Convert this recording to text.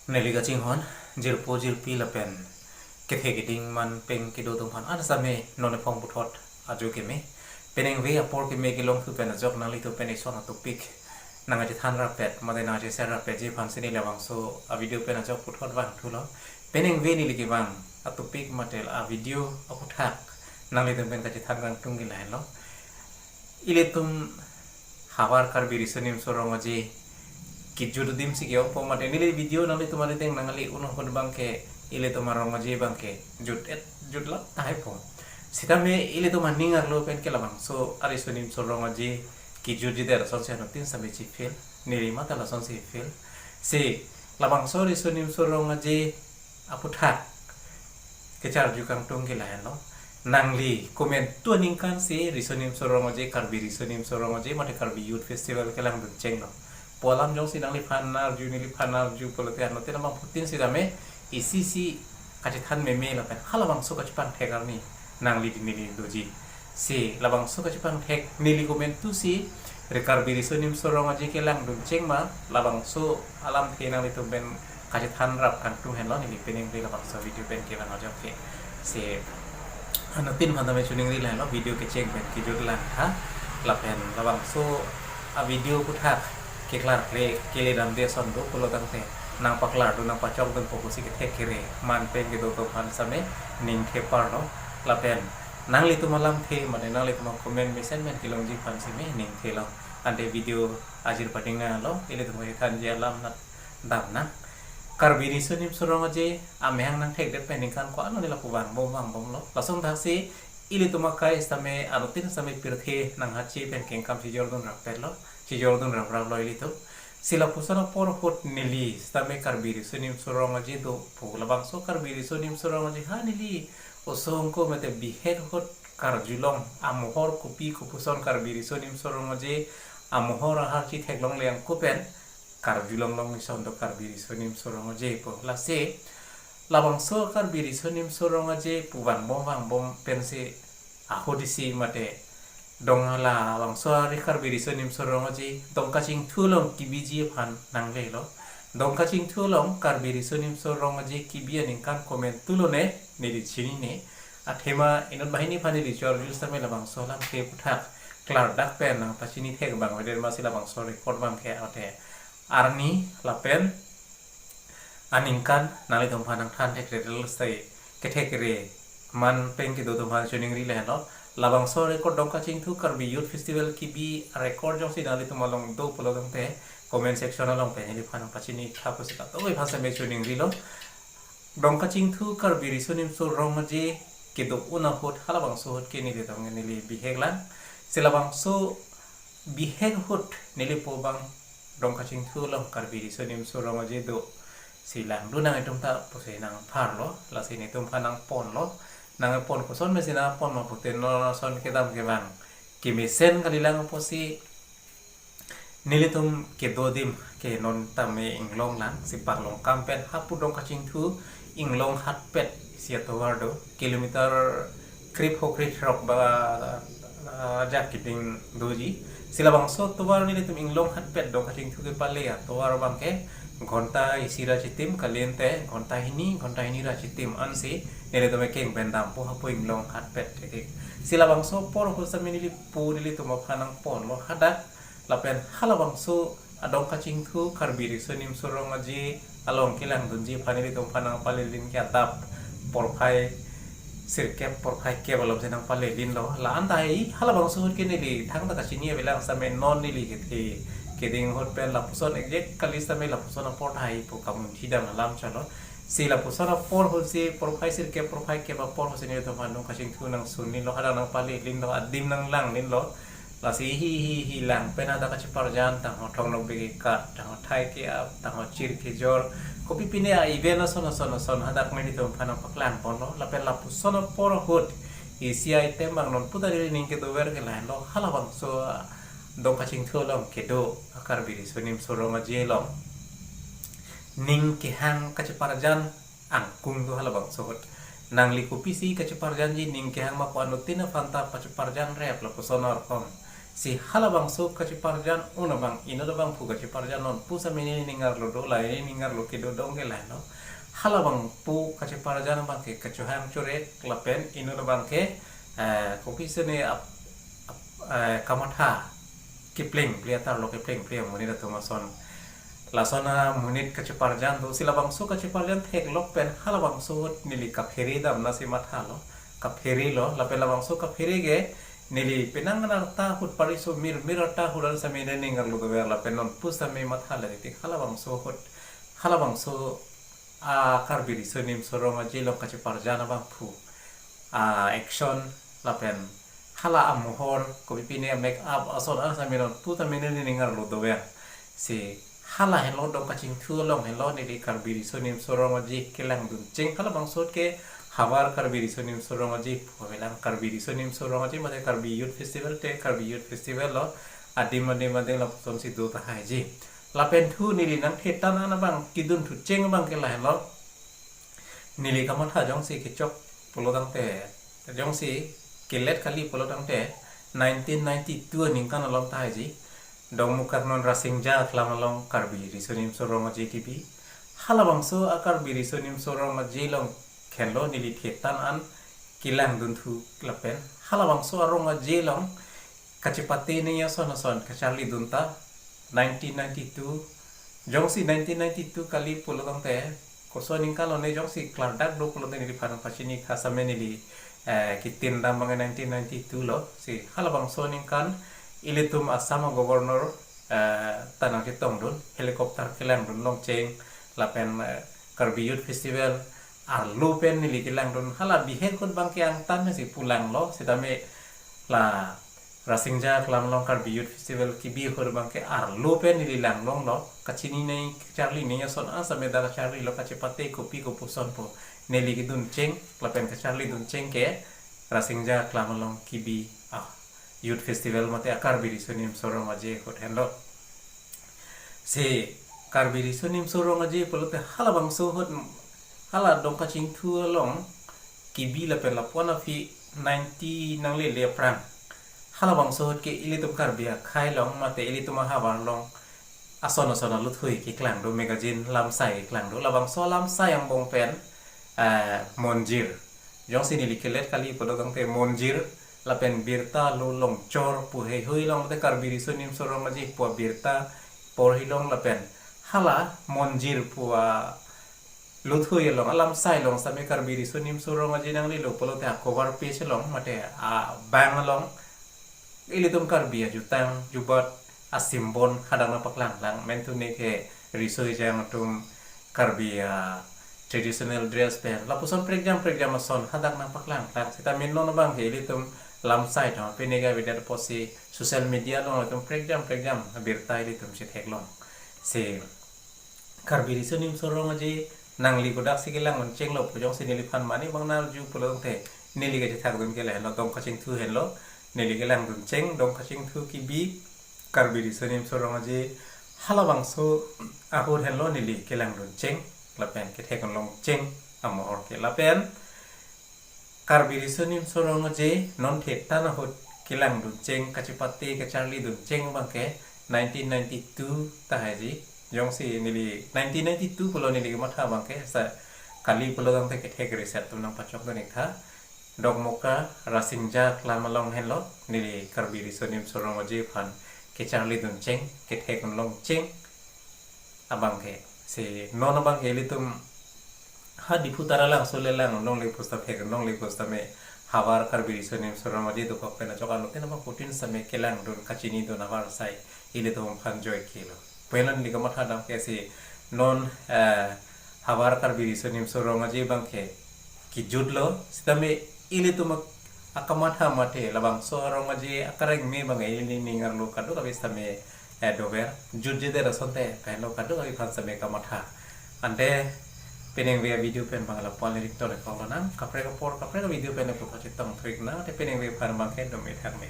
Neliga cinghon jirpo jirpi lapen kethe geding man peng kido tumhan ana same none phong buthot ajo keme peneng ve apor keme kilong thu pen ajok nali tu pen isona topik nanga je than rapet made na je ser rapet je phan sini lawang so a video pen ajok buthot wang thulo peneng ve ni ligi wang a topik matel a video aputhak nali tu pen ka je than gang tungi lai lo ile tum habar kar birisonim sorong aje kijur dim si kyo po mate nili video nali tumari teng nangali unong kon bangke ile to marong aje bangke jut la tai po sitame ile to maningar lo pen ke labang so ari sonim sorong aje kijur ji der son se no tin sabe chi fil nili mata la son se fil se labang so ri sonim sorong aje aputhat kechar ju kang tung ke la lo nangli komen tu ningkan se risonim sorong aje karbi risonim sorong aje mate karbi youth festival ke lang cheng no polam jong sinang li phanar ju polote ano te namang putin si dame isi kachi than meme la pen halabang so kachi pan thek arni nangli dinili doji si labang so kachi pan thek nili komen tu si rekar biri sonim sorong aje ke lang dum cheng ma labang so alam the nang li tum ben kachi than rap kan tu hen lo nili pening ri labang so video pen ke lang ajak ke si ano tin phan dame chuning ri la lo video ke cheng ben ki jur lang ha la pen labang so a video puthak keklar kele dam de son do pulo tangte nang paklar do nang pachok don pokusi ke thek kere man pen ke do to phan same ning the par no la pen nang li tu malam the mane nang li tu comment mesen men kilong ji phan sime ning the lo ante video ajir patinga lo ile tu mai than je lam na dam na karbiri sonim sorong aje amehang nang thek de pen kan ko ano nila puwang bom lo lasong thasi ile tu makai same anutin same pirthe nang hachi pen king kam si jordon rapel lo si jordon rap lo ile tu sila pusana por hot nili stame karbiri sonim sorong aje do pugla bang so karbiri sonim sorong aje ha nili osong ko mate biher hot karjulong amohor kopi kupuson karbiri sonim sorong aje amohor har chi theklong leng ko pen karjulong long ison do karbiri sonim sorong aje po la se labang so karbiri sonim sorong aje puwang bom pense ahodisi mate dongala bang so ri karbiri sonim sorong aje dongkaching thulong kibiji phan nangle lo dongkaching thulong karbiri sonim sorong aje kibiya ningkan comment tulone niri chini ne athema inot bahini phani ri chor jul same labang so lam ke puthak klar dak pen nang pachini thek bang weder ma sila bang so record bang ke ate arni lapen aningkan nali thom phanang than thek redel sai ke thek re man pen ki do thom phan chuning ri le no labang so record dongka ching thu karbi youth festival ki bi record jong si nali thom along do polo dong te comment section along pe ni phanang pachini thapo sika to oi phasa me chuning ri lo dongka ching thu karbi ri sonim so rong je ke do una hot halabang so hot ke ni de dong ni li biheglan silabang so biheg hot nili po bang dongka ching thu lo karbi ri sonim so rong je do silang lu nang itum ta pose nang phar lo la sini tum phanang pon lo nang pon ko son mesina pon ma puten no son ke dam ke bang ki mesen kalilang posi nilitum ke dodim ke non tame inglong lang si paklong kampen hapu dongka ching thu inglong hat pet sia to wardo kilometer krip ho krip rock ba jak kiting doji sila bang so to war nilitum inglong hat pet dongka ching thu ke pale ya to war bang ke घंटा isira chitim kaliente घंटा hini ra chitim ansi nele tome keng bendam po hapo inglong hat pet ek sila bangso por ho saminili pu nili tuma phanang pon lo hadak lapen hala bangso adong kaching thu karbiri sonim sorong aji along kilang dunji phanili tum phanang palelin kya tap porphai sirkep porphai ke balom senang palelin lo la andai hala bangso ke nili thang ta kachini belang samen non nili ke keding hot pen la puson exact kalista me la puson port hai po kamun hidam alam chalo si la puson por ho si profile sir ke profile ke ba por ho sini to manung kasing thu nang sunni lo hada nang pali lin lo adim nang lang lin lo la si hi lang pen ada ka chipar jan ta ho thong no be ka ta ho thai ke ap ta ho chir ke jor kopi pine a event son hada me ni to phana paklan pon lo la pen la puson por hot isi item bang non putari ning ke do ver ke lan lo hala bang so dongka ching thu long kedo akar biri sonim sorong aje long ning ke hang kachaparajan angkung do halabang sohot nang liku pisi kachaparajan ji ning ke hang ma ko anutina fanta kachaparajan rep la posonor kom si halabang so kaciparjan una bang ino do bang pu kaciparjan non pu sa mini ningar lo do lai ningar lo ke do dong ke lai no halabang pu kaciparjan bang ke kacuhang core klapen ino do bang ke kopi sene kamatha kipling pliatar lo kipling plia muni da tomason lasona munit kaciparjan do sila bang so kaciparjan thek lok pen halabang so nili kapheri dam na si matha lo kapheri lo lapela bang so kapheri ge nili penanganar tahut pariso mir tahut sa me ningar lo be la penon pusame matha la ti halabang so a karbiri sonim soroma jilo kaciparjana bang pu action la pen hala amuhor ko pipine make up asol sa me non puta me ningar lo do si hala hello do kacing thu long hello ni di karbiri sonim soroma ji kelang dun cing halabang so ke habar karbiri sonim sorongaji povelang karbiri sonim sorongaji mate karbi youth festival lo adim la son si do ta haji la pen thu ni nang thetan na bang kidun thu cheng bang ke la lo nili kamat ha jong si ke chok polo dang te jong si kelet kali polo dang te 1992 ning kan long ta haji dong mukar non rasing ja klama long karbiri sonim sorongaji ki bi halabang so akar biri sonim sorongaji long kenlo nili thetan an kilang dun thu klapen halawang so aronga jelong kacipati ni ya son kacali dunta 1992 jongsi 1992 kali pulotang te koso ningkalo ne jongsi klardak do pulote nili phanang pachini khasame nili kitin damang 1992 lo si halawang so ningkan ilitum asama governor tanang kitong dun helikopter kilang dun long cheng lapen Karbi Youth Festival lupen nili kilang don hala bihen kon bang kiang tan si pulang lo sidame la rasingja klam long Karbi Youth Festival ki bi hor bang ke lupen nili lang long lo kachini nei charli nei son asa me dara charli lo kachipate kopi ko puson po neli ki dun cheng lapen ka charli dun cheng ke rasingja klam long ki bi Youth Festival mate Karbi risonim sorong aje ko henlo se Karbi risonim sorong aje polote hala bang so hot hala dong kacing thu long kibi la pen la pona fi 90 nang le prang hala bang so ke ili tum karbia khai long mate ili tum ha bar long asona lu thui ki klang do magazine lam sai klang do la bang so lam sai yang bong pen monjir jong sin ili kelet kali podo dong te monjir la pen birta lu long chor pu he hui long te karbiri sonim sorong maji pu birta por hi long la pen hala monjir pu luthui long alam sai long same karbiri sonim sorong aji nang li lo polo ta cover page long mate bang long ilitum karbi jutang jubat asimbon kadang na paklang lang mentu ne ke risoi jang tum karbi traditional dress pen lapuson pregjam son hadak na paklang lang sita minno na bang ilitum lam sai tho penega video posi social media long tum pregjam birta ilitum sit heklong se karbiri sonim sorong aji nangli godak sigilang menceng lo pujong sinili phan mani bang na ju pulong te nili ga thak dun ke le lo dong kaching thu hen lo nili gelang dun cheng dong kaching thu ki bi karbiri sonim sorong aje halawang so ahur hen lo nili kelang dun cheng lapen ke thekon long cheng amor ke lapen karbiri sonim sorong aje non thet tan hot kelang dun cheng kachipati ke charli dun cheng bang ke 1992 ta haji jong si nili 1992 pulo nili matha bangke sa kali pulo dang te thek reset tu nang pachok do nikha dogmoka rasingja klamalong hello nili karbiri sonim sorong aje phan ke charli dun cheng ke thek long cheng abangke se non bang elitum ha diputara lang sole lang long le pusta phek long le pusta me habar karbiri sonim sorong aje do kopena chokan no tena bang putin same kelang dun kachini do navar sai ile to phan joy kilo pelan ni kamat hadam ke si non habar karbiri sonim sorong aje bangke ki judlo sitame ili tumak akamat ha mate labang sorong aje akareng me bang ili ningar lo kadu kabi same dover judje de rasonte pelo kadu kabi phan same kamat ha ante peneng video pen bang la politik to le kolonam kapre ka video pen ko chitang trik na te peneng phan bangke do me thak me